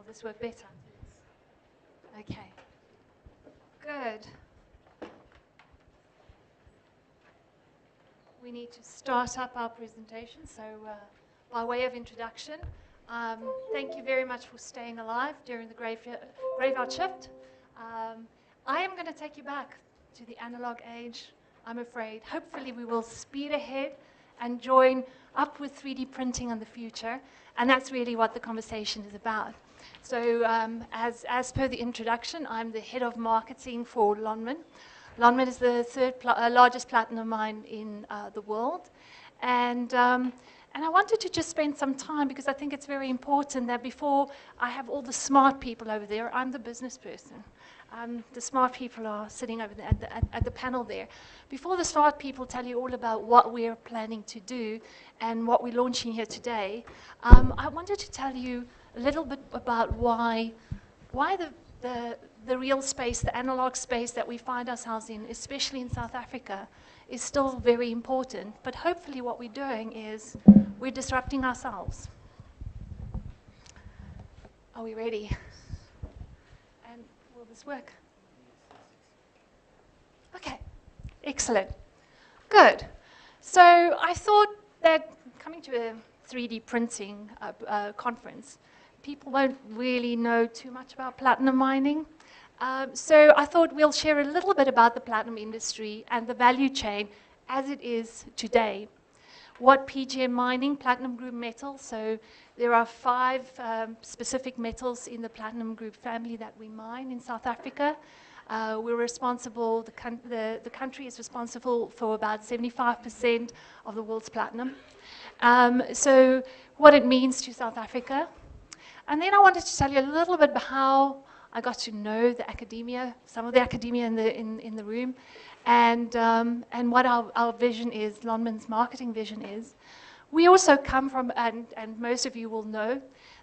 Will this work better? Okay. Good. We need to start up our presentation. So by way of introduction, thank you very much for staying alive during the graveyard shift. I am going to take you back to the analog age, I'm afraid. Hopefully we will speed ahead and join up with 3D printing in the future. And that's really what the conversation is about. So as per the introduction, I'm the head of marketing for Lonmin. Lonmin is the third largest platinum mine in the world. And I wanted to just spend some time, because I think it's very important that before I have all the smart people over there, I'm the business person. The smart people are sitting over there at the panel there. Before the smart people tell you all about what we're planning to do and what we're launching here today, I wanted to tell you a little bit about why the real space, the analog space that we find ourselves in, especially in South Africa, is still very important. But hopefully what we're doing is we're disrupting ourselves. Are we ready? And will this work? Okay, excellent. Good. So I thought that coming to a 3D printing conference, people won't really know too much about platinum mining. So I thought we'll share a little bit about the platinum industry and the value chain as it is today. What PGM mining, platinum group metals, so there are 5 specific metals in the platinum group family that we mine in South Africa. We're responsible, the country is responsible for about 75% of the world's platinum. So what it means to South Africa. And then I wanted to tell you a little bit about how I got to know the academia, some of the academia in the room, and what our vision is, Lonmin's marketing vision is. We also come from, and most of you will know,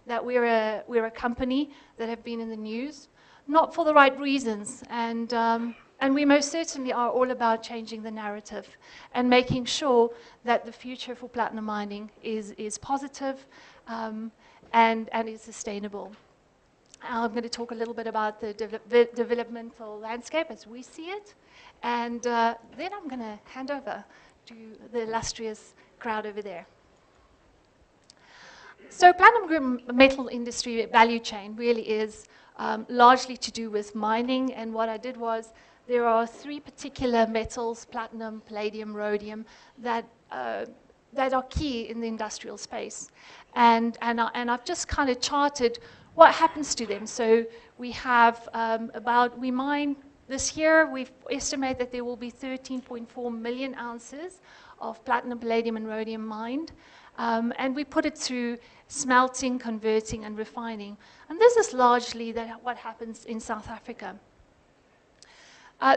that we're a company that have been in the news, not for the right reasons, and we most certainly are all about changing the narrative and making sure that the future for platinum mining is positive and is sustainable. I'm going to talk a little bit about the developmental landscape as we see it, and then I'm going to hand over to the illustrious crowd over there. So platinum group metal industry value chain really is largely to do with mining, and what I did was there are 3 particular metals, platinum, palladium, rhodium, that are key in the industrial space. And I've just kind of charted what happens to them. So we have we mine this year, we estimate that there will be 13.4 million ounces of platinum, palladium, and rhodium mined. And we put it through smelting, converting, and refining. And this is largely what happens in South Africa.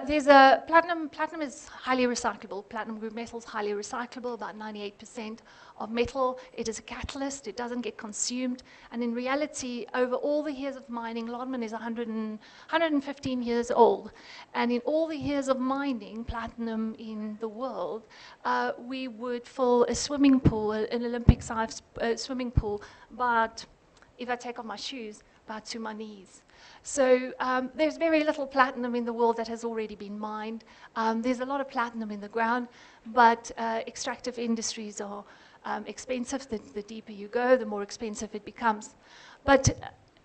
There's a platinum is highly recyclable. Platinum group metal is highly recyclable, about 98% of metal. It is a catalyst, it doesn't get consumed. And in reality, over all the years of mining, Lonmin is 115 years old. And in all the years of mining platinum in the world, we would fill a swimming pool, an Olympic-sized swimming pool, but if I take off my shoes, about to my knees. So there's very little platinum in the world that has already been mined. There's a lot of platinum in the ground, but extractive industries are expensive. The deeper you go, the more expensive it becomes. But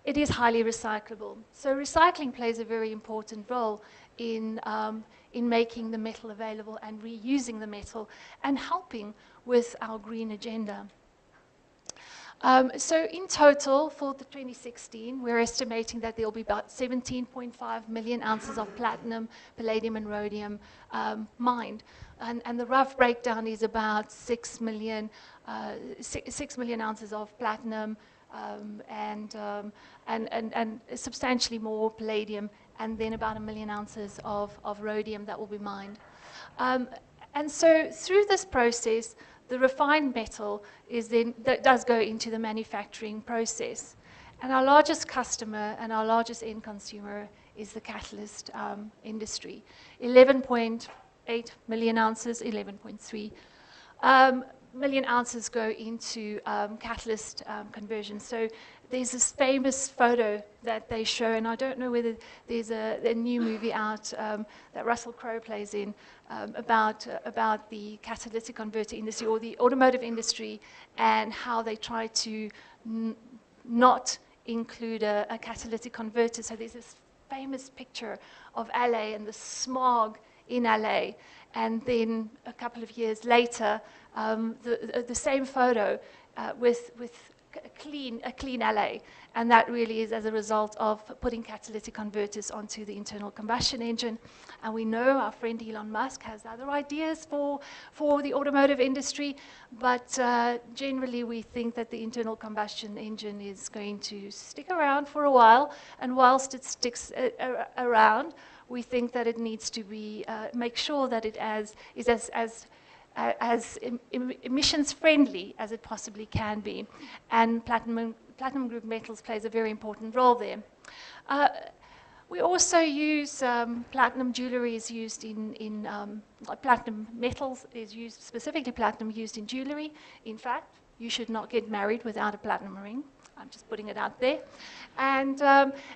it is highly recyclable. So recycling plays a very important role in making the metal available and reusing the metal and helping with our green agenda. So in total, for the 2016, we're estimating that there will be about 17.5 million ounces of platinum, palladium, and rhodium mined. And the rough breakdown is about 6 million ounces of platinum and substantially more palladium, and then about 1 million ounces of rhodium that will be mined. And so through this process, the refined metal that does go into the manufacturing process. And our largest customer and our largest end consumer is the catalyst industry. 11.8 million ounces, 11.3. million ounces go into catalyst conversion. So there's this famous photo that they show, and I don't know whether there's a new movie out that Russell Crowe plays in about the catalytic converter industry or the automotive industry and how they try to not include a catalytic converter. So there's this famous picture of LA and the smog in LA, and then a couple of years later, the same photo with a clean LA, and that really is as a result of putting catalytic converters onto the internal combustion engine. And we know our friend Elon Musk has other ideas for the automotive industry, but generally we think that the internal combustion engine is going to stick around for a while, and whilst it sticks around, we think that it needs to be make sure that it is as emissions friendly as it possibly can be, and platinum group metals plays a very important role there. We also use platinum jewelry is used in platinum metals is used, specifically platinum used in jewelry. In fact, you should not get married without a platinum ring. I'm just putting it out there. And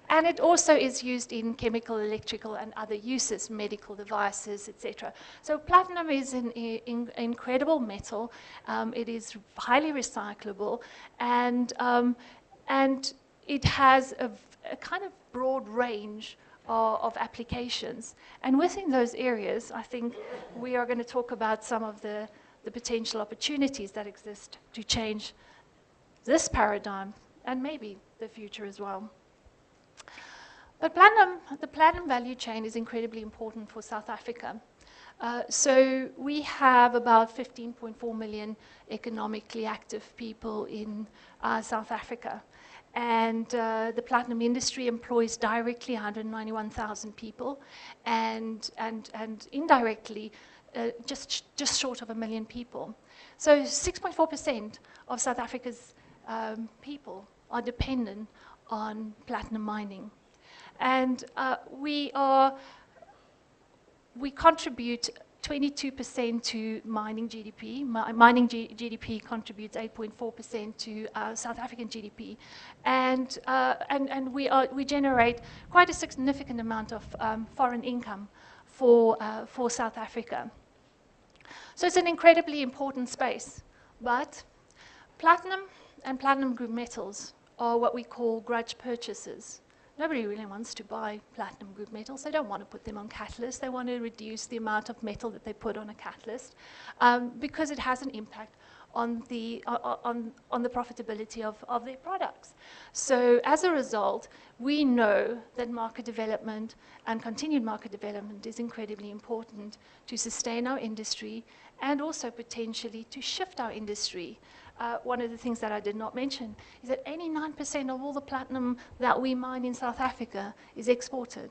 it also is used in chemical, electrical, and other uses, medical devices, etc. So platinum is an incredible metal. It is highly recyclable, and it has a kind of broad range of applications. And within those areas, I think we are going to talk about some of the potential opportunities that exist to change this paradigm and maybe the future as well. But the platinum value chain is incredibly important for South Africa. So we have about 15.4 million economically active people in South Africa. And the platinum industry employs directly 191,000 people, and indirectly just short of 1 million people. So 6.4% of South Africa's people are dependent on platinum mining. And we contribute 22% to mining GDP. Mining GDP contributes 8.4% to South African GDP. And we generate quite a significant amount of foreign income for South Africa. So it's an incredibly important space. But platinum and platinum group metals are what we call grudge purchases. Nobody really wants to buy platinum group metals. They don't want to put them on catalysts. They want to reduce the amount of metal that they put on a catalyst because it has an impact on the profitability of their products. So as a result, we know that market development and continued market development is incredibly important to sustain our industry and also potentially to shift our industry. One of the things that I did not mention is that 89% of all the platinum that we mine in South Africa is exported.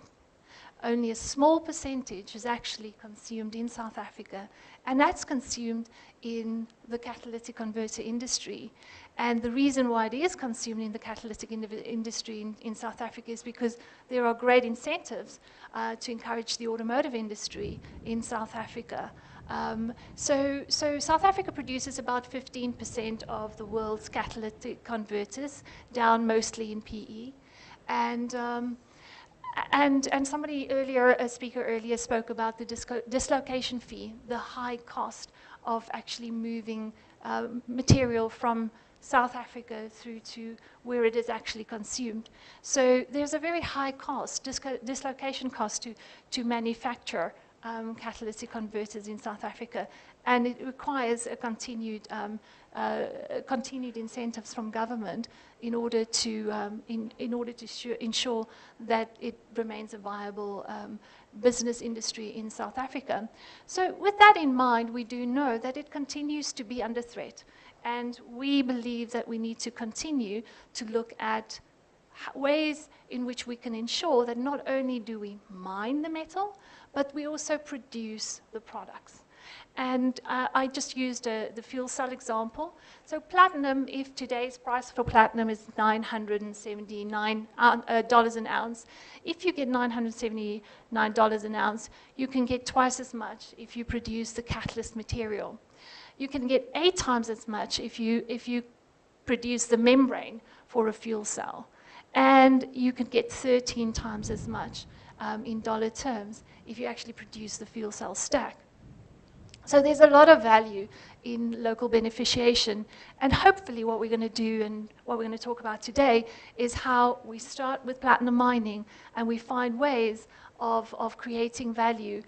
Only a small percentage is actually consumed in South Africa, and that's consumed in the catalytic converter industry. And the reason why it is consumed in the catalytic industry in South Africa is because there are great incentives to encourage the automotive industry in South Africa. So South Africa produces about 15% of the world's catalytic converters, down mostly in PE. And somebody earlier, a speaker earlier, spoke about the dislocation fee, the high cost of actually moving material from South Africa through to where it is actually consumed. So there's a very high cost, dislocation cost to manufacture catalytic converters in South Africa, and it requires a continued incentives from government in order to ensure that it remains a viable business industry in South Africa. So with that in mind, we do know that it continues to be under threat, and we believe that we need to continue to look at ways in which we can ensure that not only do we mine the metal, but we also produce the products. And I just used the fuel cell example. So platinum, if today's price for platinum is $979 an ounce, if you get $979 an ounce, you can get twice as much if you produce the catalyst material. you can get 8 times as much if you produce the membrane for a fuel cell. And you could get 13 times as much in dollar terms if you actually produce the fuel cell stack. So there's a lot of value in local beneficiation. And hopefully what we're going to do and what we're going to talk about today is how we start with platinum mining and we find ways of creating value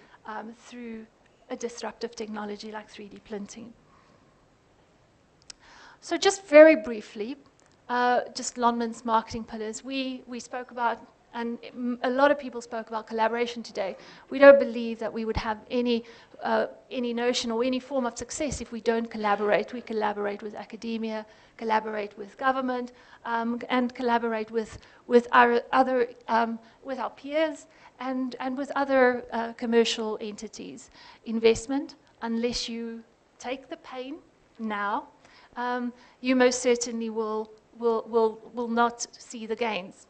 through a disruptive technology like 3D printing. So just very briefly, just Lonmin's marketing pillars. We spoke about, and a lot of people spoke about collaboration today. We don't believe that we would have any notion or any form of success if we don't collaborate. We collaborate with academia, collaborate with government, and collaborate with our peers and with other commercial entities. Investment, unless you take the pain now, you most certainly will not see the gains.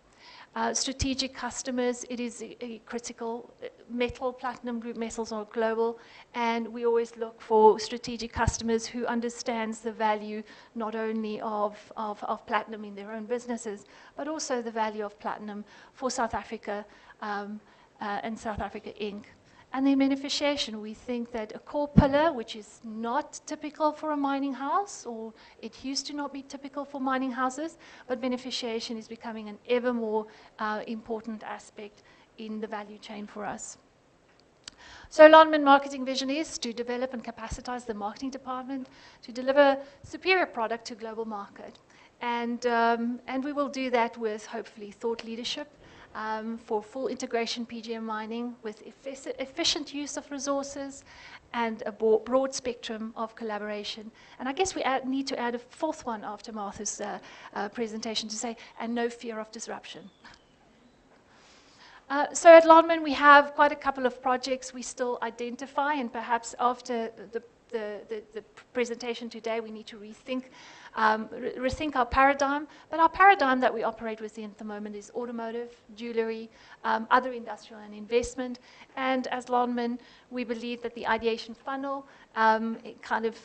Strategic customers, it is a critical. Metal, platinum group metals are global, and we always look for strategic customers who understands the value not only of platinum in their own businesses, but also the value of platinum for South Africa and South Africa Inc. And then beneficiation, we think that a core pillar, which is not typical for a mining house, or it used to not be typical for mining houses, but beneficiation is becoming an ever more important aspect in the value chain for us. So Lonmin marketing vision is to develop and capacitize the marketing department to deliver superior product to global market. And we will do that with, hopefully, thought leadership, for full integration PGM mining with efficient use of resources and a broad spectrum of collaboration. And I guess we need to add a fourth one after Martha's presentation to say, and no fear of disruption. So at Lonmin, we have quite a couple of projects we still identify, and perhaps after the presentation today, we need to rethink our paradigm. But our paradigm that we operate within at the moment is automotive, jewelry, other industrial and investment. And as Lonmin, we believe that the ideation funnel it kind of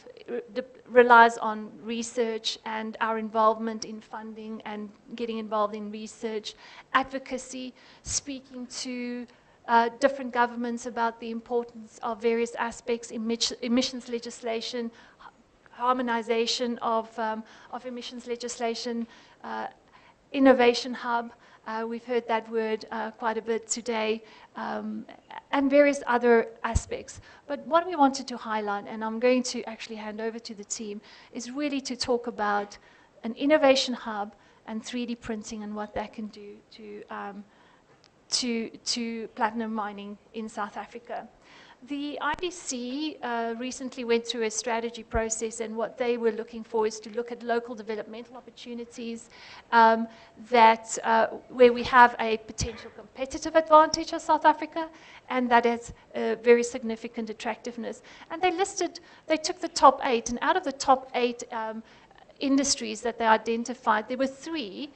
relies on research and our involvement in funding and getting involved in research, advocacy, speaking to different governments about the importance of various aspects, emissions legislation, harmonization of emissions legislation, innovation hub. We've heard that word quite a bit today, and various other aspects. But what we wanted to highlight, and I'm going to actually hand over to the team, is really to talk about an innovation hub and 3D printing and what that can do to platinum mining in South Africa. The IDC recently went through a strategy process, and what they were looking for is to look at local developmental opportunities where we have a potential competitive advantage of South Africa, and that has a very significant attractiveness. And they took the top 8, and out of the top 8 industries that they identified, there were 3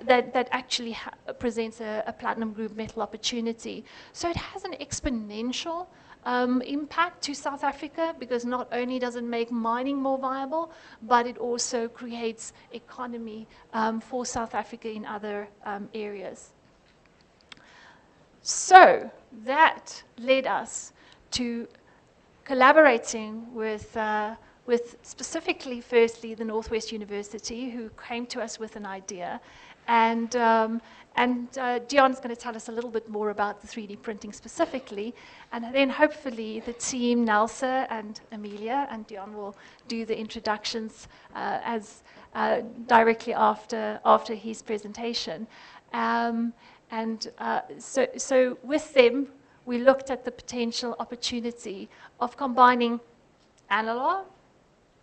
that actually presents a platinum group metal opportunity. So it has an exponential impact to South Africa, because not only does it make mining more viable, but it also creates economy for South Africa in other areas. So that led us to collaborating with specifically, firstly, the Northwest University, who came to us with an idea. And Deon's going to tell us a little bit more about the 3D printing specifically. And then hopefully the team, Nelsa and Amelia, and Deon will do the introductions directly after his presentation. So with them, we looked at the potential opportunity of combining analog,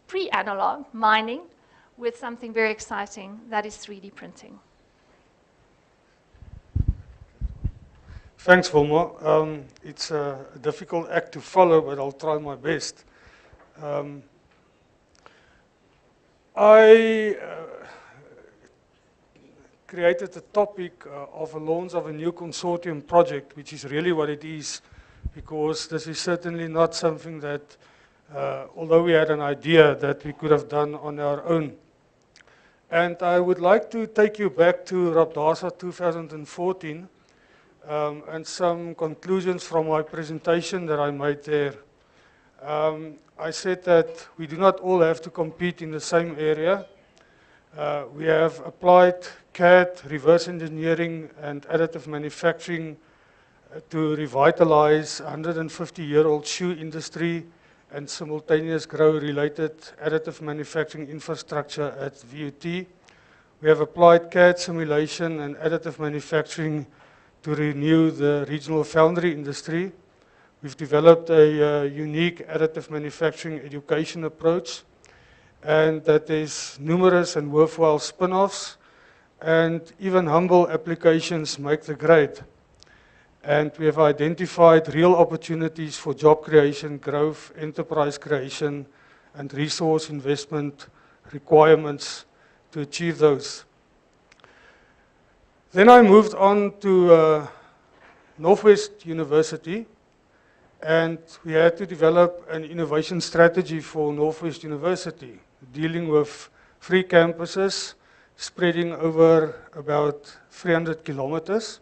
pre-analog mining with something very exciting, that is 3D printing. Thanks, Wilma. It's a difficult act to follow, but I'll try my best. I created the topic of a launch of a new consortium project, which is really what it is, because this is certainly not something that although we had an idea that we could have done on our own. And I would like to take you back to RAPDASA 2014 and some conclusions from my presentation that I made there. I said that we do not all have to compete in the same area. We have applied CAD, reverse engineering, and additive manufacturing to revitalize 150-year-old shoe industry and simultaneous grow-related additive manufacturing infrastructure at VUT. We have applied CAD simulation and additive manufacturing to renew the regional foundry industry. We've developed a unique additive manufacturing education approach, and that there's numerous and worthwhile spin-offs, and even humble applications make the grade. And we have identified real opportunities for job creation, growth, enterprise creation, and resource investment requirements to achieve those. Then I moved on to Northwest University, and we had to develop an innovation strategy for Northwest University, dealing with 3 campuses spreading over about 300 kilometers,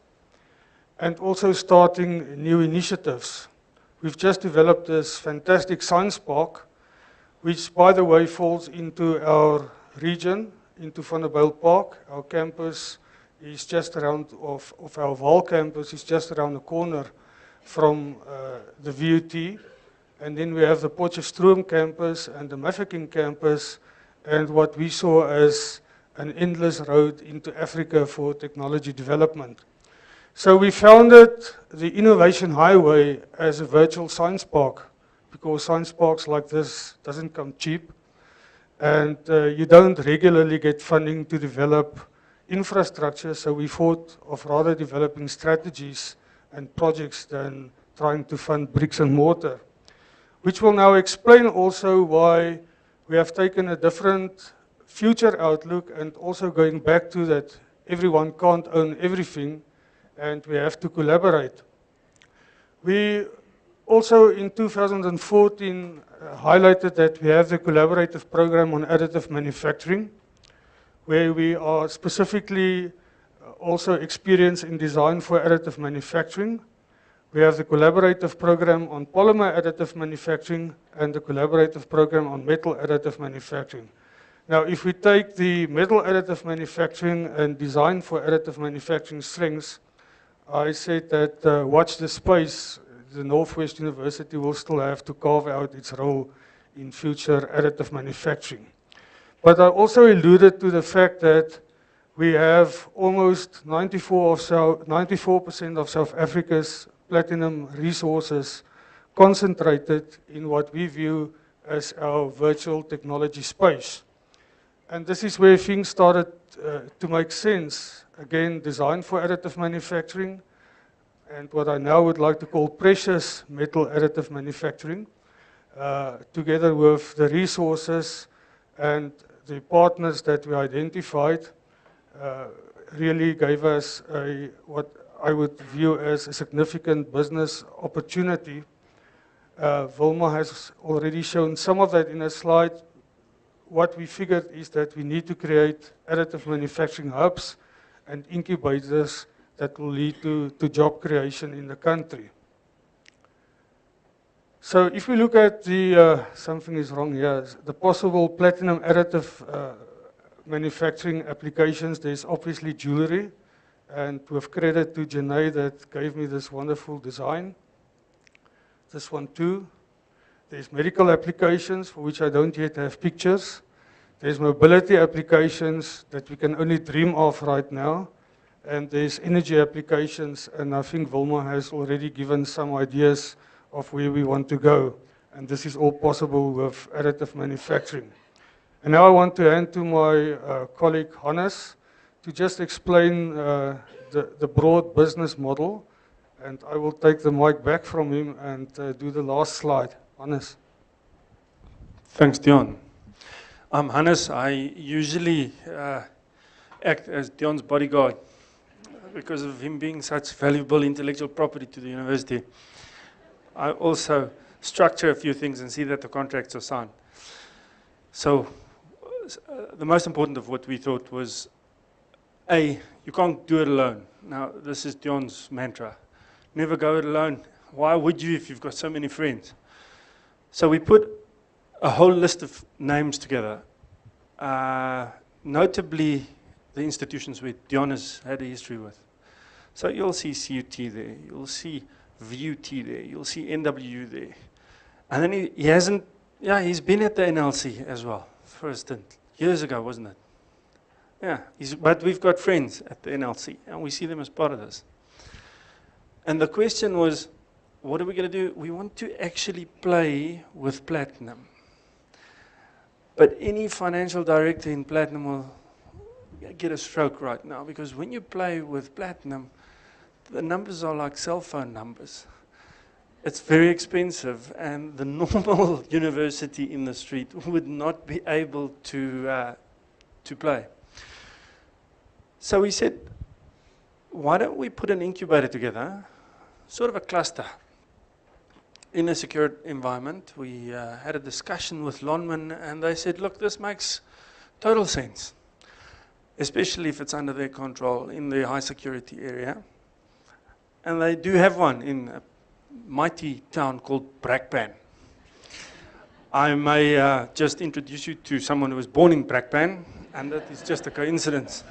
and also starting new initiatives. We've just developed this fantastic science park, which, by the way, falls into our region, into Vanderbijl Park. Our campus is just around, of our Vaal campus is just around the corner from the VUT. And then we have the Potchefstroom campus and the Mafeking campus, and what we saw as an endless road into Africa for technology development. So we founded the Innovation Highway as a virtual science park, because science parks like this doesn't come cheap, and you don't regularly get funding to develop infrastructure, so we thought of rather developing strategies and projects than trying to fund bricks and mortar, which will now explain also why we have taken a different future outlook, and also going back to that everyone can't own everything, and we have to collaborate. We also in 2014 highlighted that we have the collaborative program on additive manufacturing, where we are specifically also experienced in design for additive manufacturing. We have the collaborative program on polymer additive manufacturing and the collaborative program on metal additive manufacturing. Now, if we take the metal additive manufacturing and design for additive manufacturing strengths, I said that watch the space. The Northwest University will still have to carve out its role in future additive manufacturing. But I also alluded to the fact that we have almost 94% of South Africa's platinum resources concentrated in what we view as our virtual technology space. And this is where things started to make sense. Again, design for additive manufacturing, and what I now would like to call precious metal additive manufacturing, together with the resources and the partners that we identified, really gave us what I would view as a significant business opportunity. Wilma has already shown some of that in a slide. What we figured is that we need to create additive manufacturing hubs and incubators that will lead to job creation in the country. So if we look at the, something is wrong here, the possible platinum additive manufacturing applications, there's obviously jewelry, and with credit to Janae that gave me this wonderful design. This one too. There's medical applications for which I don't yet have pictures. There's mobility applications that we can only dream of right now. And there's energy applications, and I think Wilma has already given some ideas of where we want to go. And this is all possible with additive manufacturing. And now I want to hand to my colleague Hannes to just explain the broad business model. And I will take the mic back from him and do the last slide. Hannes. Thanks, Deon. I'm Hannes. I usually act as Deon's bodyguard because of him being such valuable intellectual property to the university. I also structure a few things and see that the contracts are signed. So the most important of what we thought was, A, you can't do it alone. Now, this is Deon's mantra. Never go it alone. Why would you if you've got so many friends? So we put a whole list of names together, notably the institutions where Deon has had a history with. So you'll see CUT there, you'll see VUT there, you'll see NWU there. And then he hasn't, yeah, he's been at the NLC as well, for a stint. Years ago, wasn't it? Yeah, but we've got friends at the NLC, and we see them as part of this. And the question was, what are we going to do? We want to actually play with platinum. But any financial director in platinum will get a stroke right now, because when you play with platinum, the numbers are like cell phone numbers. It's very expensive, and the normal university in the street would not be able to play. So we said, why don't we put an incubator together, sort of a cluster, in a secured environment. We had a discussion with Lonman, and they said, look, this makes total sense, especially if it's under their control in the high security area. And they do have one in a mighty town called Brakpan. I may just introduce you to someone who was born in Brakpan, and that is just a coincidence.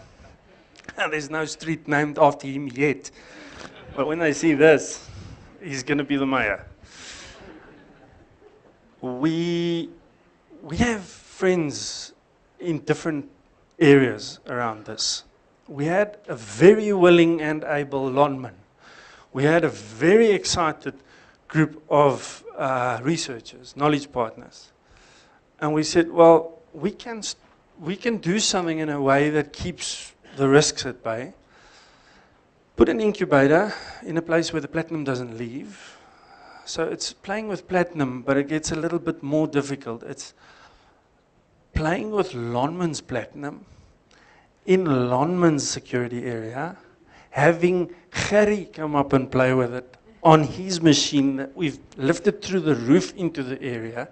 There's no street named after him yet. But when they see this, he's going to be the mayor. We have friends in different areas around this. We had a very willing and able Lonman. We had a very excited group of researchers, knowledge partners. And we said, well, we can do something in a way that keeps the risks at bay. Put an incubator in a place where the platinum doesn't leave. So it's playing with platinum, but it gets a little bit more difficult. It's playing with Lonman's platinum in Lonman's security area, having Gerry come up and play with it on his machine that we've lifted through the roof into the area,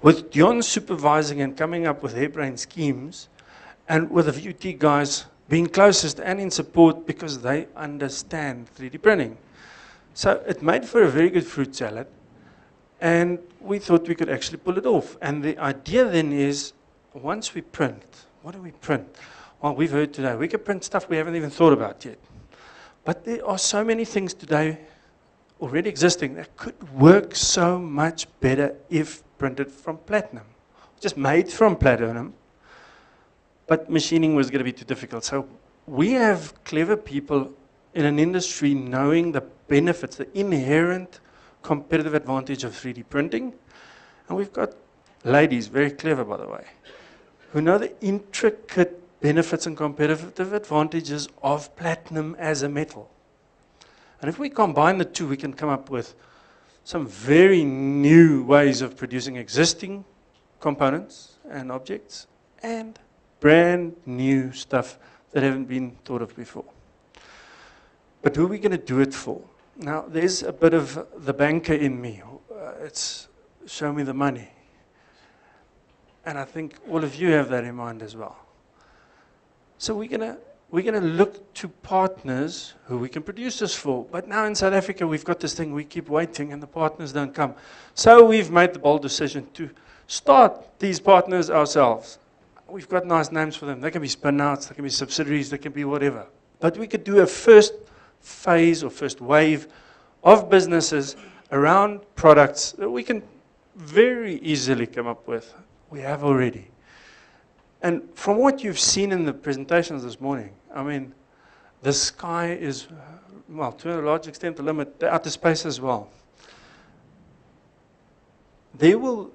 with Deon supervising and coming up with harebrained schemes, and with the VUT guys being closest and in support because they understand 3D printing. So it made for a very good fruit salad, and we thought we could actually pull it off. And the idea then is, once we print, what do we print? Well, we've heard today, we can print stuff we haven't even thought about yet. But there are so many things today already existing that could work so much better if printed from platinum. Just made from platinum, but machining was going to be too difficult. So we have clever people in an industry knowing the benefits, the inherent competitive advantage of 3D printing. And we've got ladies, very clever by the way, who know the intricate benefits and competitive advantages of platinum as a metal. And if we combine the two, we can come up with some very new ways of producing existing components and objects, and brand new stuff that haven't been thought of before. But who are we going to do it for? Now, there's a bit of the banker in me. It's show me the money. And I think all of you have that in mind as well. So we're going to look to partners who we can produce this for. But now in South Africa, we've got this thing, we keep waiting and the partners don't come. So we've made the bold decision to start these partners ourselves. We've got nice names for them. They can be spin-outs, they can be subsidiaries, they can be whatever. But we could do a first phase or first wave of businesses around products that we can very easily come up with. We have already. And from what you've seen in the presentations this morning, I mean, the sky is, well, to a large extent, the limit, the outer space as well. There will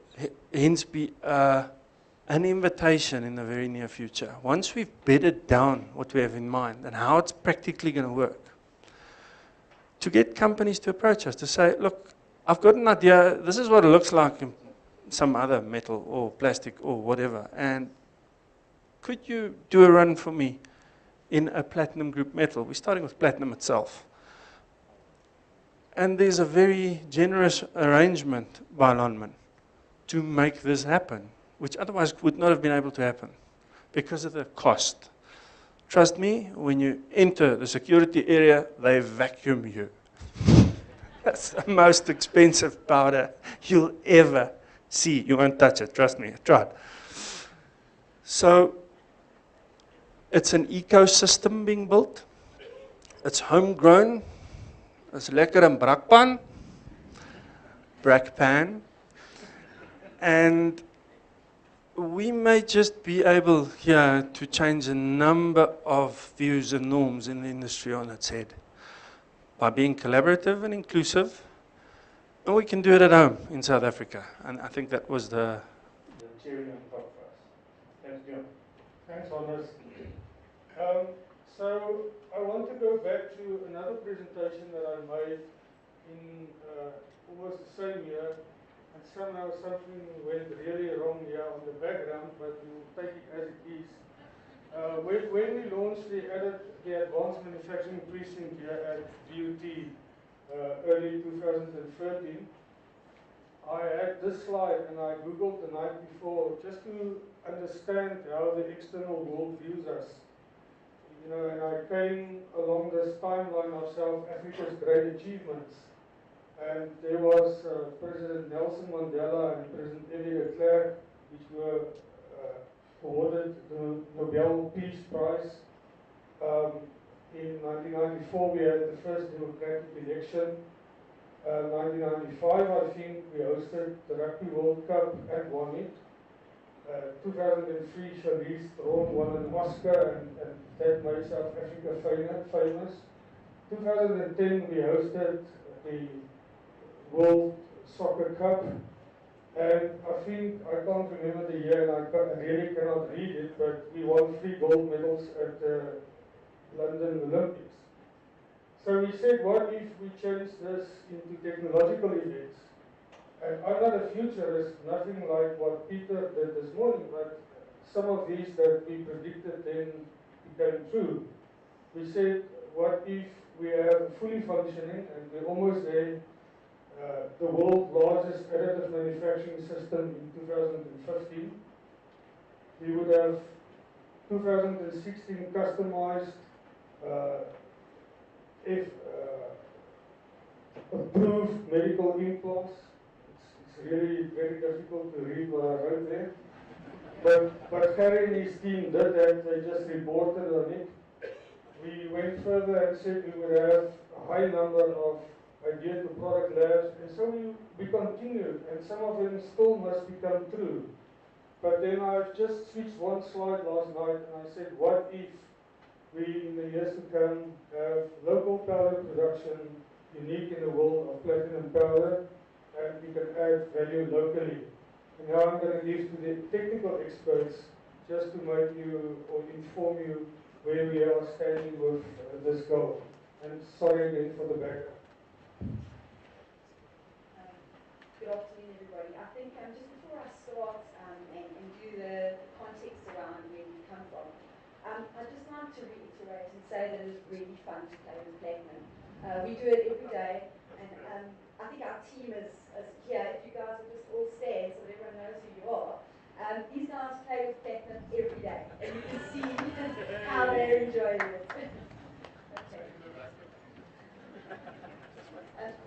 hence be an invitation in the very near future, once we've bedded down what we have in mind and how it's practically going to work, to get companies to approach us, to say, look, I've got an idea, this is what it looks like in some other metal or plastic or whatever, and could you do a run for me in a platinum group metal? We're starting with platinum itself. And there's a very generous arrangement by Lonman to make this happen, which otherwise would not have been able to happen because of the cost. Trust me, when you enter the security area, they vacuum you. That's the most expensive powder you'll ever see. You won't touch it, trust me, I tried. So, it's an ecosystem being built. It's homegrown. It's lekker in brakpan. And we may just be able here to change a number of views and norms in the industry on its head by being collaborative and inclusive. And we can do it at home in South Africa. And I think that was the cherry on top for us. Thanks, Deon. Thanks, Hannes. So I want to go back to another presentation that I made in almost the same year, and somehow something went really wrong here on the background, but we'll take it as it is. When we launched the Advanced Manufacturing Precinct here at DUT early 2013, I had this slide and I Googled the night before just to understand how the external world views us. You know, and I came along this timeline of South Africa's great achievements. And there was President Nelson Mandela and President F.W. de Klerk, which were awarded the Nobel Peace Prize. In 1994, we had the first democratic election. 1995, I think, we hosted the Rugby World Cup and won it. 2003, Charlize Theron won an Oscar, and that made South Africa famous. 2010, we hosted the World Soccer Cup, and I think, I can't remember the year, and I really cannot read it, but we won 3 gold medals at the London Olympics. So we said, what if we change this into technological events? And I'm not a futurist, nothing like what Peter did this morning, but some of these that we predicted then became true. We said, what if we have fully functioning, and we're almost there, the world's largest additive manufacturing system in 2015. We would have 2016 customized approved medical implants. It's really very difficult to read what I wrote there. But Harry and his team did that, they just reported on it. We went further and said we would have a high number of idea to product labs, and so we continued, and some of them still must become true. But then I've just switched one slide last night, and I said, what if we, in the years to come, have local powder production, unique in the world of platinum powder, and we can add value locally. And now I'm going to give to the technical experts just to make you or inform you where we are standing with this goal. And sorry again for the background. Good afternoon, everybody. I think just before I start and do the context around where we come from, I'd just like to reiterate and say that it's really fun to play with platinum. We do it every day, and I think our team is here. If you guys would just all stand so that everyone knows who you are. These guys play with platinum every day, and you can see how they're enjoying it.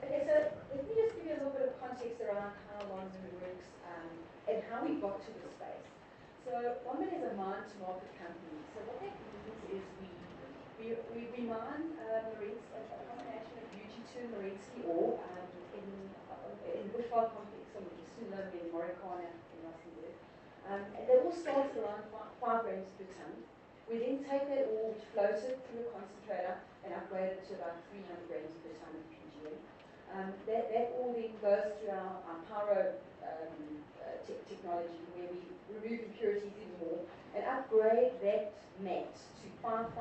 Okay, so let me just give you a little bit of context around how Lonman works and how we got to this space. So Lonman is a mine-to-market company. So what that means is we mine Marinsky, a combination of UG2 and Marinsky ore in Bushveld complex on the eastern limb in Marikana in Rustenburg. And they all start around 5 grams per ton. We then take that ore, which floats it through a concentrator and upgrade it to about 300 grams per ton of PGM. That all then goes through our pyro technology, where we remove impurities even more and upgrade that matte to 5,800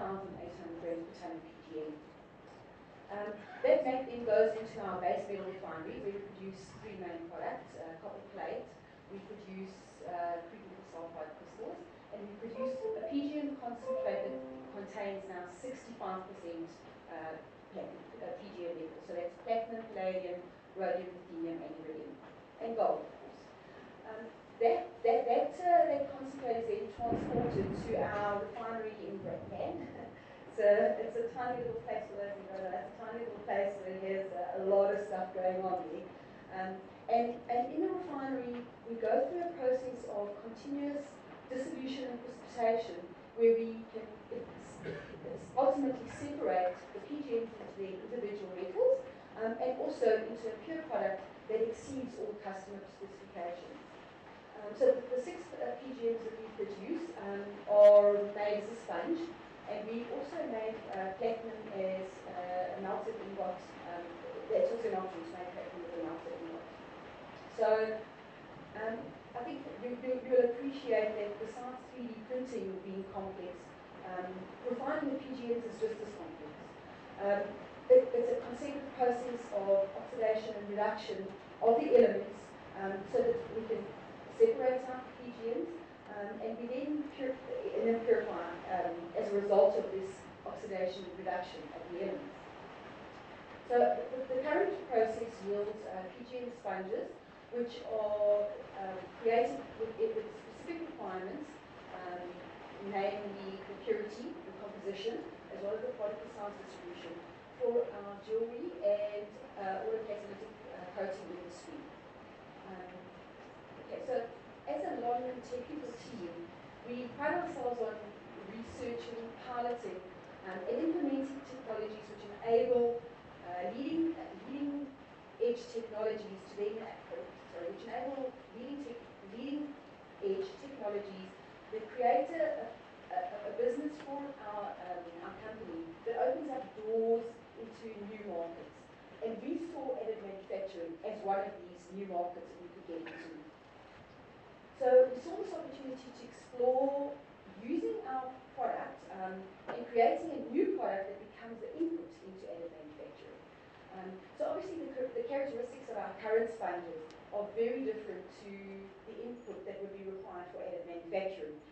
grams per ton of PGM. That matte then goes into our base metal refinery, where we produce 3 main products: copper plate, we produce crude nickel sulfide crystals, and we produce a PGM concentrate that contains now 65% platinum. PGM metals. So that's platinum, palladium, rhodium, ruthenium, and iridium, and gold, of course. That concentrate is then transported to our refinery in Brakpan. It's a tiny little place for those who know that. It's a tiny little place where there's a lot of stuff going on there. And in the refinery, we go through a process of continuous dissolution and precipitation where we can ultimately separate the PGMs into their individual metals and also into a pure product that exceeds all customer specifications. So the 6 PGMs that we produce are made as a sponge, and we also make platinum as a melted ingot. That's also an option to make platinum as a melted ingot. So I think you'll appreciate that besides 3D printing being complex, refining the PGMs is just as complex. It's a consecutive process of oxidation and reduction of the elements so that we can separate out the PGMs and we then purify as a result of this oxidation and reduction of the elements. So the current process yields PGM sponges, which are created with specific requirements, namely the purity, the composition, as well as the particle size distribution for our jewelry and autocatalytic coating industry. Okay, so as a non-technical team, we pride ourselves on researching, piloting, and implementing technologies which enable leading edge technologies to then, which enable leading edge technologies that create a business for our company that opens up doors into new markets. And we saw additive manufacturing as one of these new markets that we could get into. So we saw this opportunity to explore using our product and creating a new product that becomes the input into additive manufacturing. So obviously the characteristics of our current sponges are very different to the input that would be required for additive manufacturing.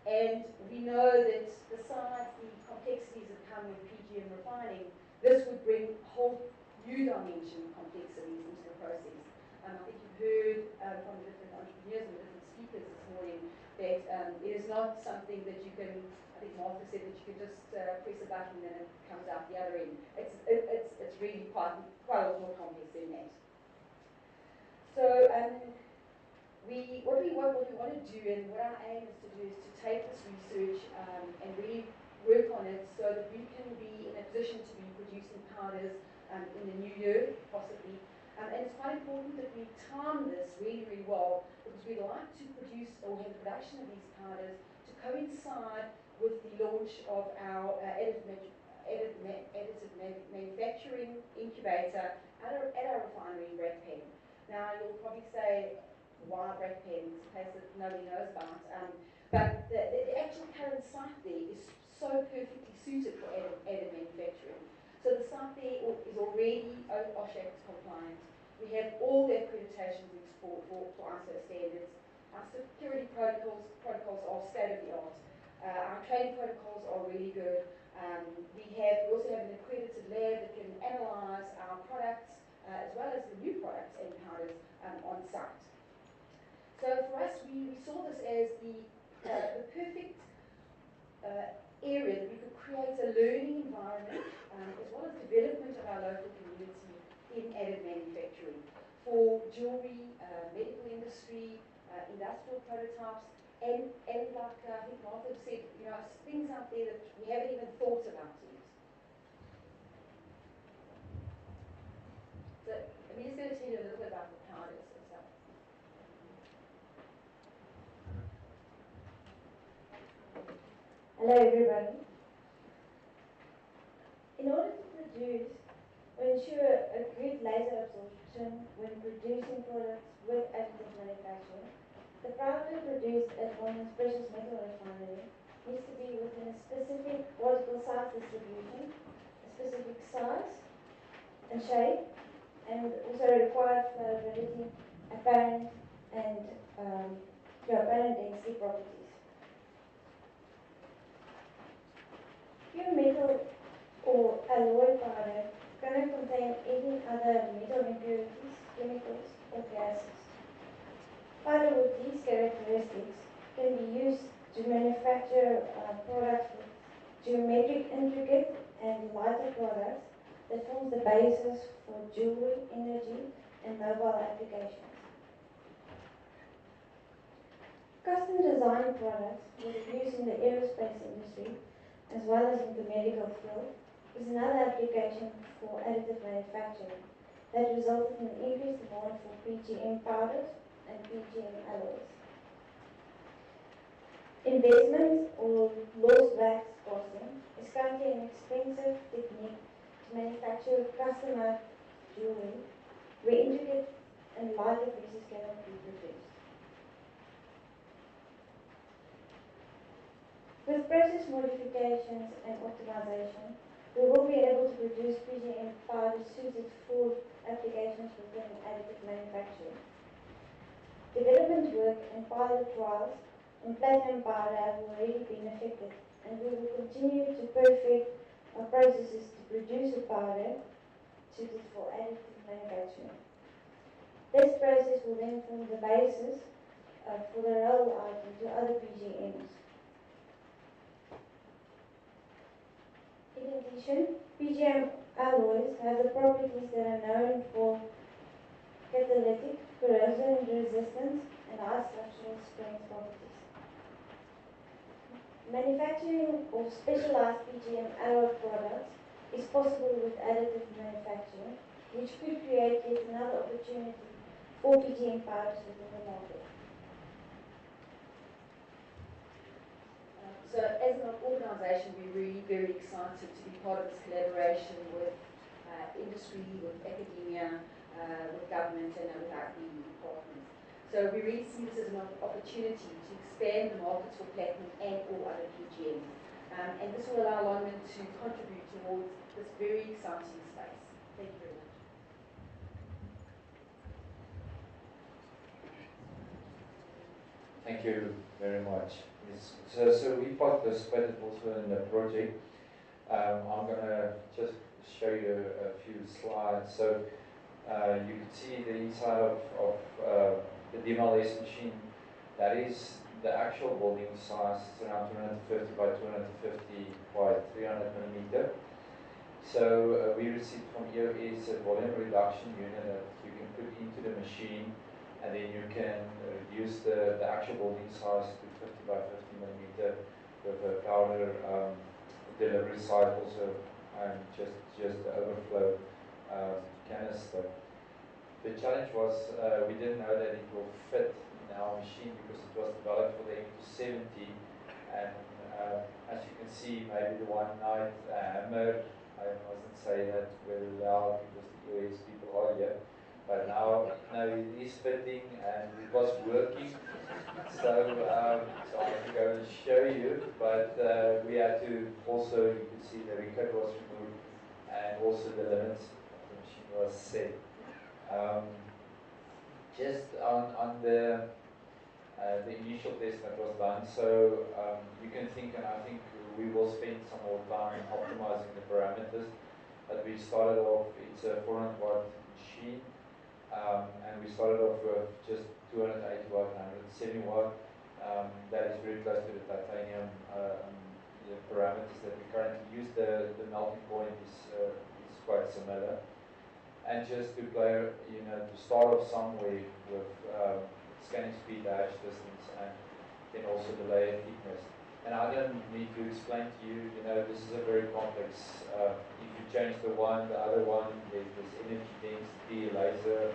And we know that besides the complexities that come with PGM refining, this would bring a whole new dimension of complexities into the process. I think you've heard from the different entrepreneurs and the different speakers this morning that it is not something that you can, I think Martha said that you can just press a button and it comes out the other end. It's really quite a lot more complex than that. So what we want to do and what our aim is to do is to take this research and really work on it so that we can be in a position to be producing powders in the new year, possibly. And it's quite important that we time this really, really well because we'd like to produce or have the production of these powders to coincide with the launch of our additive manufacturing incubator at our refinery in Brakpan. Now you'll probably say, why Brakpan? It's a place that nobody knows about. But the actual current site there is so perfectly suited for additive manufacturing. So the site there is already OSHA compliant. We have all the accreditations for ISO standards. Our security protocols are state of the art. Our training protocols are really good. We also have an accredited lab that can analyze our products as well as the new products and powders on site. So for us, we saw this as the perfect area that we could create a learning environment as well as development of our local community in additive manufacturing for jewelry, medical industry, industrial prototypes, and like I think Martha said, things out there that we haven't even thought about yet. So I'm just going to tell you a little bit about the powders and stuff. Hello everybody. In order to produce or ensure a good laser absorption when producing products with additive manufacturing, the powder produced at Wilma's precious metal refinery needs to be within a specific particle size distribution, a specific size and shape, and also required flowability, apparent density properties. Pure metal or alloy powder cannot contain any other metal impurities, chemicals, or gases. Powder with these characteristics can be used to manufacture products with geometric, intricate, and lighter products that forms the basis for jewelry, energy, and mobile applications. Custom design products with use in the aerospace industry, as well as in the medical field, is another application for additive manufacturing that resulted in increased demand for PGM powders and PGM alloys. Investment or lost wax casting is currently an expensive technique to manufacture customized jewelry where intricate and lighter pieces cannot be produced. With process modifications and optimization, we will be able to produce PGM powders suited for applications within additive manufacturing. Development work and pilot trials on platinum powder have already been effected, and we will continue to perfect our processes to produce a powder suited for additive manufacturing. This process will then form the basis for the rollout into other PGMs. In addition, PGM alloys have the properties that are known for catalytic, corrosion resistance, and high structural strength properties. Manufacturing of specialized PGM alloy products is possible with additive manufacturing, which could create yet another opportunity for PGM powders within the market. So as an organisation, we're really very excited to be part of this collaboration with industry, with academia, with government, and with our EU partners. So we really see this as an opportunity to expand the markets for platinum and all other PGMs. And this will allow London to contribute towards this very exciting space. Thank you very much. Thank you very much. So we participated also in the project. I'm going to just show you a few slides. So you can see the inside of the DMLS machine. That is the actual building size. It's around 250 by 250 by 300 millimeter. So we received from EOS a volume reduction unit that you can put into the machine, and then you can reduce the actual building size to 50 by 50 millimeter with a powder delivery side also, and just the overflow canister. The challenge was we didn't know that it will fit in our machine because it was developed for the M270, and as you can see, maybe the one night hammer, I mustn't say that very loud because the EOS people are here. But now it is fitting and it was working, so I have to go and show you. But we had to also, you can see the record was removed and also the limits of the machine was set. Just on the initial test that was done, so you can think, and I think we will spend some more time optimizing the parameters. But we started off, it's a 400 watt machine. And we started off with just 280 watt, 170 watt. That is very close to the titanium the parameters that we currently use. The melting point is quite similar. And just to play, to start off somewhere with scanning speed, dash distance, and then also the layer thickness. And I don't need to explain to you, this is a very complex, if you change the one, the other one, there's energy density, laser,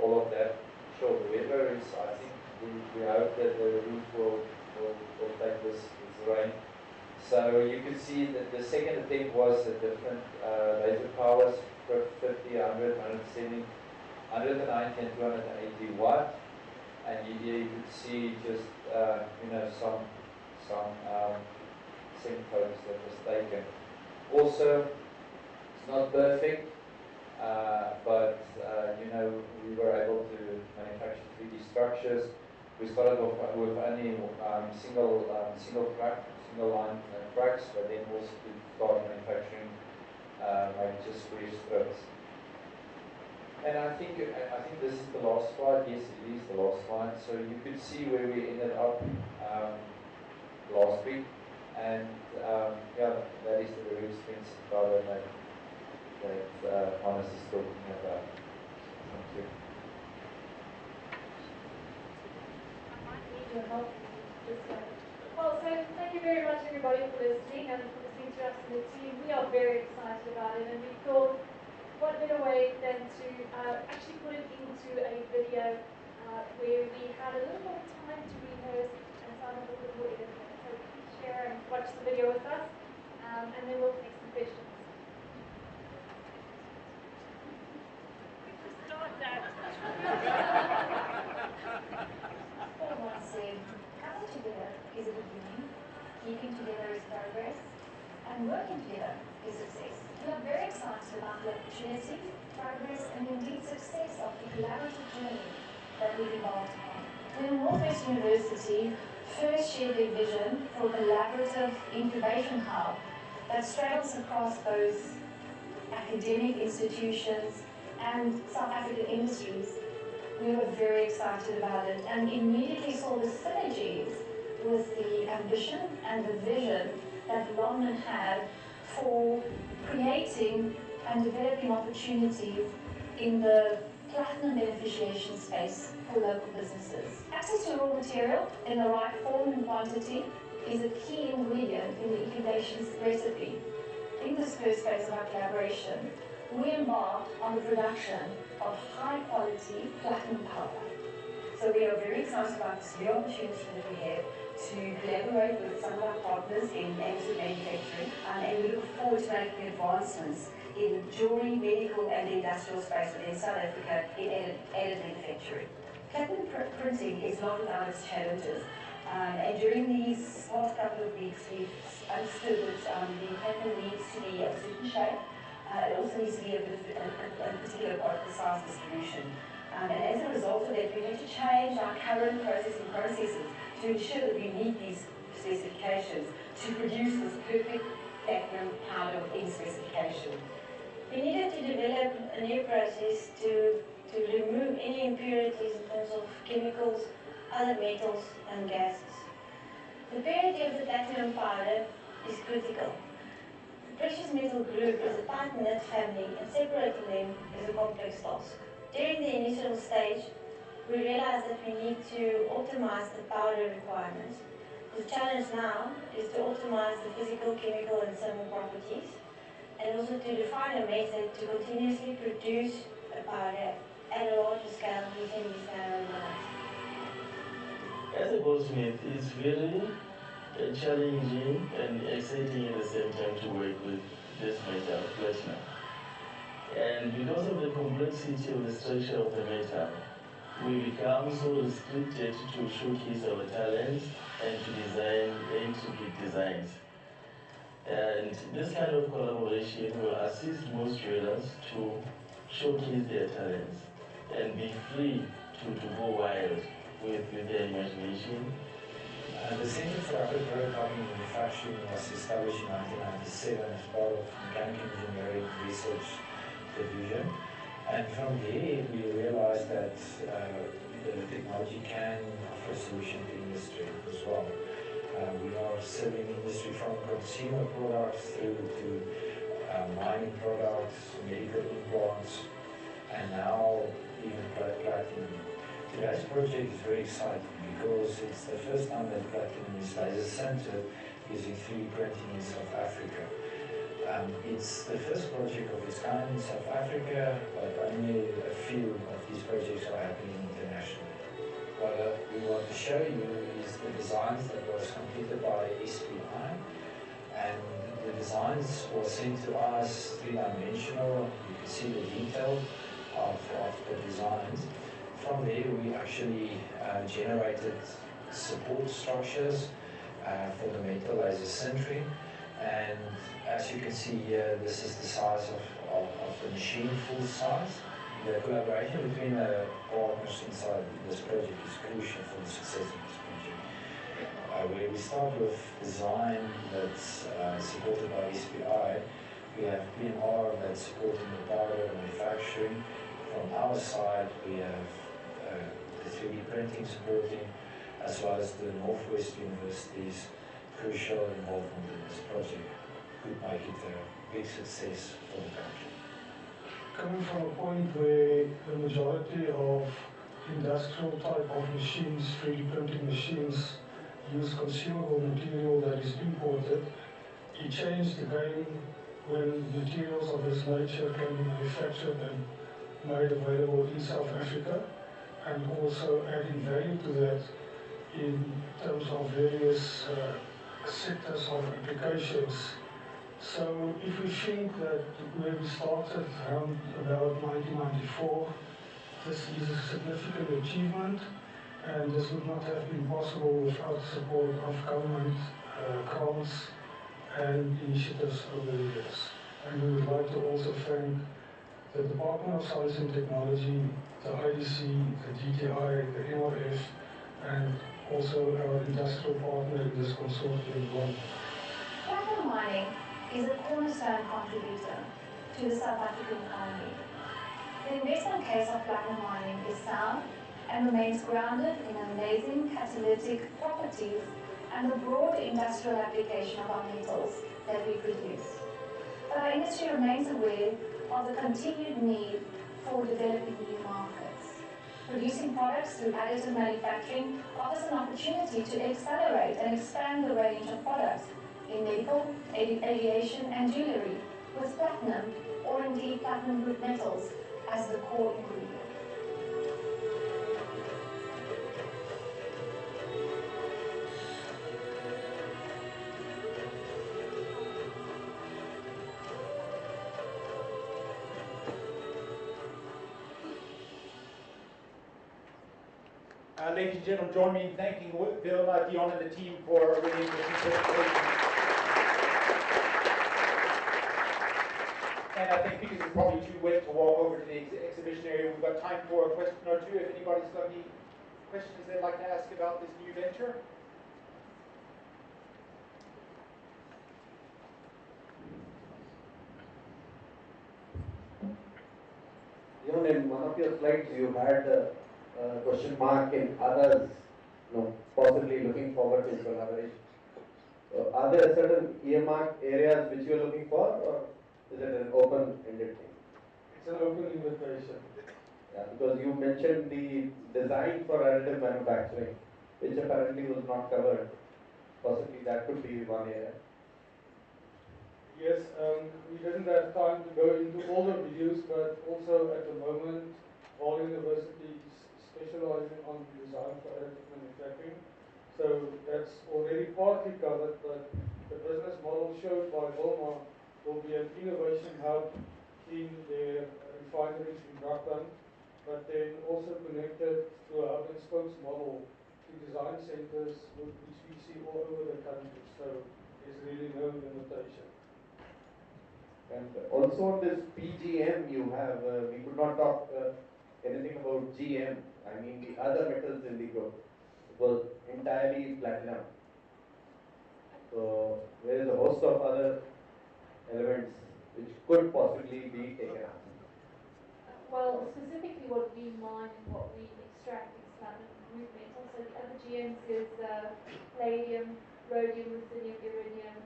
all of that. Sure, the weather is, I think, we hope that the roof will take this rain. So you can see that the second attempt was a different laser powers, 50, 100, 170, 190 and 280 watt. And here you can see just, some same photos that was taken. Also, it's not perfect, but we were able to manufacture 3D structures. We started off with only single line tracks, but then also to start manufacturing maybe just square strips. And I think this is the last slide. Yes, it is the last slide. So you could see where we ended up last week, and yeah, that is the very expensive powder that Hannes is talking about. Thank you. I might need your help in this one. Well, so thank you very much everybody for listening and for listening to us and the team. We are very excited about it, and we thought what better way than to actually put it into a video where we had a little more time to rehearse and sound a little bit more editing. So please share and watch the video with us, and then we'll take some questions. Wilma said, coming together is a beginning, keeping together is progress, and working together is success. We are very excited about the opportunity, progress, and indeed success of the collaborative journey that we've embarked on. When Northwest University first shared their vision for a collaborative incubation hub that straddles across both academic institutions and South African industries, we were very excited about it and immediately saw the synergies with the ambition and the vision that London had for creating and developing opportunities in the platinum beneficiation space for local businesses. Access to raw material in the right form and quantity is a key ingredient in the incubation recipe. In this first phase of our collaboration, we embarked on the production of high-quality platinum powder. So we are very excited about this new opportunity that we have to collaborate with some of our partners in additive manufacturing, and we look forward to making advancements in jewelry, medical, and the industrial space within South Africa in additive manufacturing. Platinum printing is not without its challenges, and during these past couple of weeks, we've understood that the platinum needs to be of a certain shape. It also needs to be a particular particle size distribution. And as a result of that, we need to change our current processing processes to ensure that we meet these specifications to produce this perfect platinum powder within specification. We needed to develop a new process to remove any impurities in terms of chemicals, other metals, and gases. The purity of the platinum powder is critical. The precious metal group is a tight-knit family, and separating them is a complex task. During the initial stage, we realized that we need to optimize the powder requirements. The challenge now is to optimize the physical, chemical, and thermal properties, and also to define a method to continuously produce a powder at a larger scale within these narrow limits. As a goldsmith, it's very challenging and exciting at the same time to work with this metal, platinum. And because of the complexity of the structure of the metal, we become so restricted to showcase our talents and to design intricate designs. And this kind of collaboration will assist most jewelers to showcase their talents and be free to go wild with their imagination. The Center for Rapid Prototyping Manufacturing was established in 1997 as part of Mechanical Engineering Research Division. And from there, we realized that the technology can offer a solution to industry as well. We are serving industry from consumer products through to mining products, medical implants, and now even platinum. Today's project is very exciting because it's the first time that platinum is laser sintered using 3D printing in South Africa. It's the first project of its kind in South Africa, but only a few of these projects are happening internationally. What we want to show you is the designs that was completed by SPI, and the designs were sent to us three-dimensional. You can see the detail of the designs. From there, we actually generated support structures for the metal laser sintering. And as you can see here, this is the size of the machine, full size. The collaboration between the partners inside this project is crucial for the success of this project. Where we start with design that's supported by SPI, We have P&R that's supporting the powder manufacturing. From our side, we have the 3D printing supporting, as well as the Northwest University's crucial involvement in this project could make it a big success for the country. Coming from a point where the majority of industrial type of machines, 3D printing machines, use consumable material that is imported, it changed the game when materials of this nature can be manufactured and made available in South Africa, and also adding value to that in terms of various sectors of applications. So if we think that where we started around about 1994, this is a significant achievement, and this would not have been possible without the support of government grants and initiatives over the years. And we would like to also thank the Department of Science and Technology, the IDC, the DTI, the NRF, and also our industrial partner in this consortium, Wilma. Platinum mining is a cornerstone contributor to the South African economy. The investment case of platinum mining is sound and remains grounded in amazing catalytic properties and the broad industrial application of our metals that we produce. But our industry remains aware of the continued need for developing new markets. Producing products through additive manufacturing offers an opportunity to accelerate and expand the range of products in medical, aviation, and jewellery, with platinum, or indeed platinum group metals, as the core ingredient. Ladies and gentlemen, join me in thanking Wilma, Deon, and the team for a really interesting presentation. And I think because it's probably too wet to walk over to the exhibition area, we've got time for a question or two. If anybody's got any questions they'd like to ask about this new venture. Deon, in one of your slides, you had question mark in others, possibly looking forward to collaboration. So are there certain earmarked areas which you are looking for, or is it an open-ended thing? It's an open invitation. Yeah, because you mentioned the design for additive manufacturing, which apparently was not covered. Possibly that could be one area. Yes, we didn't have time to go into all the videos, but also at the moment, all universities specializing on design for additive manufacturing. So that's already partly covered, but the business model showed by Wilma will be an innovation hub in their refineries in Rotterdam, but then also connected to a hub and spokes model to design centers which we see all over the country. So there's really no limitation. And also on this PGM you have, we could not talk anything about GM, I mean the other metals in the group. It was entirely platinum. So there is a host of other elements which could possibly be taken out. Well, specifically what we mine and what we extract is platinum group metal. So the other GMs is palladium, rhodium, ruthenium, iridium.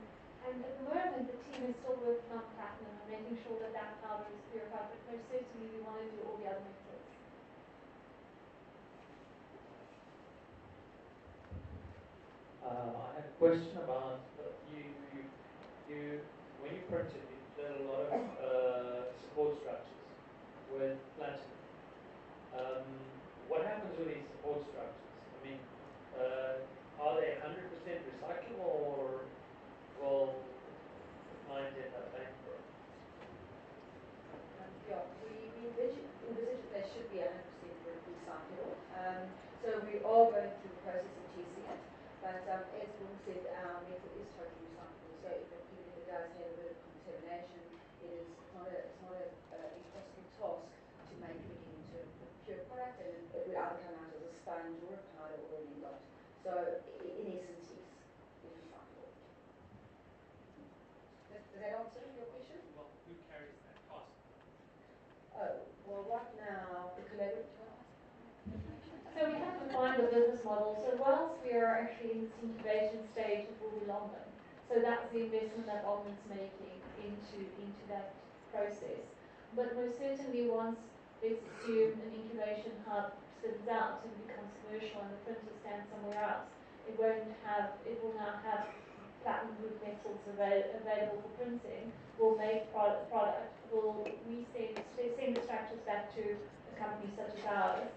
And at the moment, the team is still working on platinum and making sure that that powder is purified. But most certainly, we want to do all the other metals. I had a question about you when you printed, you did a lot of support structures with platinum. What happens with these support structures? I mean, are they 100% recyclable, or will clients end up paying for it? Yeah, we envisage that they should be 100% recyclable. So we are going through the process of testing it. But as Wilma said, our metal is totally recyclable. So even if it does have a bit of contamination, it's not an impossible task to make it into a pure product, and it would either come out as a sponge or a powder or an ingot. So in essence, yes, it's recyclable. Does that answer your question? Well, define the business model. So whilst we are actually in this incubation stage, it will be longer. So that's the investment that Almond's making into that process. But most certainly once, let's assume an incubation hub spins out and becomes commercial and the printer stands somewhere else, it will now have platinum group metals available for printing, will make product, we send the structures back to a company such as ours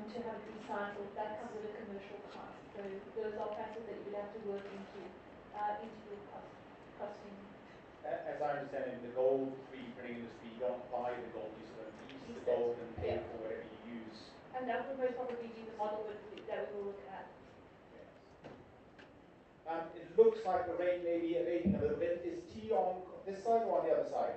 to have it recycled. That comes with a commercial cost. So those are factors that you would have to work into your costing. As I understand it, in the gold 3D printing industry, you don't buy the gold, you sort of lease the gold and pay for whatever you use. And that would most probably be the model that we will look at. It looks like the rain may be abating a little bit. Is tea on this side or on the other side?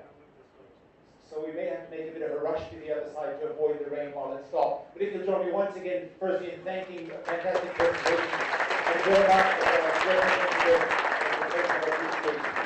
So we may have to make a bit of a rush to the other side to avoid the rain while it stops. But if you'll join me once again, firstly, in thanking a fantastic presentation and very much for the presentation of appreciation.